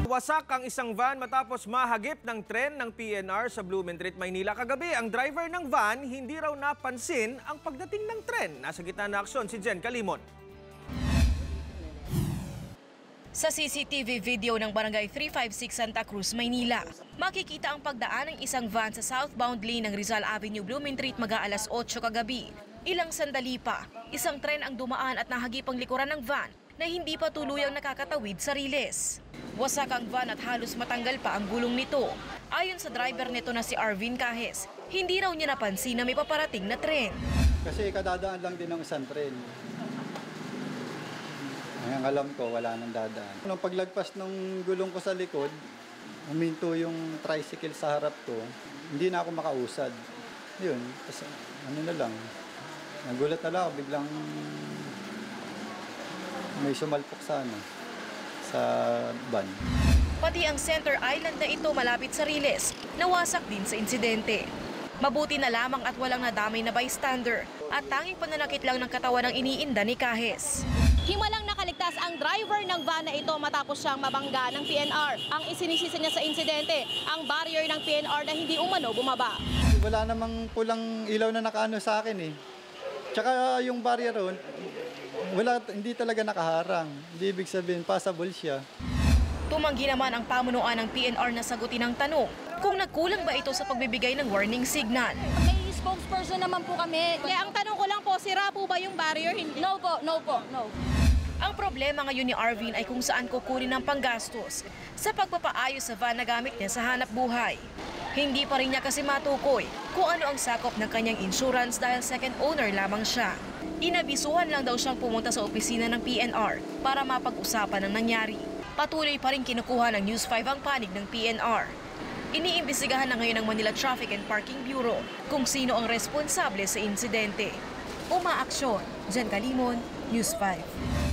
Wasak ang isang van matapos mahagip ng tren ng PNR sa Blumentritt, Maynila kagabi. Ang driver ng van hindi raw napansin ang pagdating ng tren. Nasa gitna ng aksyon si Jen Calimon. Sa CCTV video ng Barangay 356 Santa Cruz, Maynila, makikita ang pagdaan ng isang van sa southbound lane ng Rizal Avenue, Blumentritt mag-aalas 8 kagabi. Ilang sandali pa, isang tren ang dumaan at nahagip ang likuran ng van na hindi pa tuluyang nakakatawid sa riles. Wasak ang van at halos matanggal pa ang gulong nito. Ayon sa driver nito na si Arvin Cajes, hindi raw niya napansin na may paparating na tren. Kasi kadadaan lang din ng isang tren. Ang alam ko, wala nang dadaan. Nung paglagpas ng gulong ko sa likod, huminto yung tricycle sa harap ko, hindi na ako makausad. Yun, kasi ano na lang, nagulat na lang ako, biglang may sumalpok sa van. Pati ang center island na ito malapit sa riles, nawasak din sa insidente. Mabuti na lamang at walang nadamay na bystander at tanging pananakit lang ng katawan ang iniinda ni Cajes. Himalang nakaligtas ang driver ng van na ito matapos siyang mabangga ng PNR. Ang isinisisi niya sa insidente, ang barrier ng PNR na hindi umano bumaba. Wala namang pulang ilaw na nakaano sa akin eh. Tsaka yung barrier ron, hindi talaga nakaharang. Hindi ibig sabihin, passable siya. Tumanggi naman ang pamunuan ng PNR na sagutin ang tanong kung nagkulang ba ito sa pagbibigay ng warning signal. May spokesperson naman po kami. Kaya ang tanong ko lang po, sira po ba yung barrier? Hindi. No po, no po, no. Ang problema ngayon ni Arvin ay kung saan kukunin ang panggastos sa pagpapaayos sa van na gamit niya sa hanap buhay. Hindi pa rin niya kasi matukoy kung ano ang sakop ng kanyang insurance dahil second owner lamang siya. Inabisuhan lang daw siyang pumunta sa opisina ng PNR para mapag-usapan ang nangyari. Patuloy pa rin kinukuha ng News 5 ang panig ng PNR. Iniimbestigahan na ngayon ng Manila Traffic and Parking Bureau kung sino ang responsable sa insidente. Umaaksyon, Jen Calimon, News 5.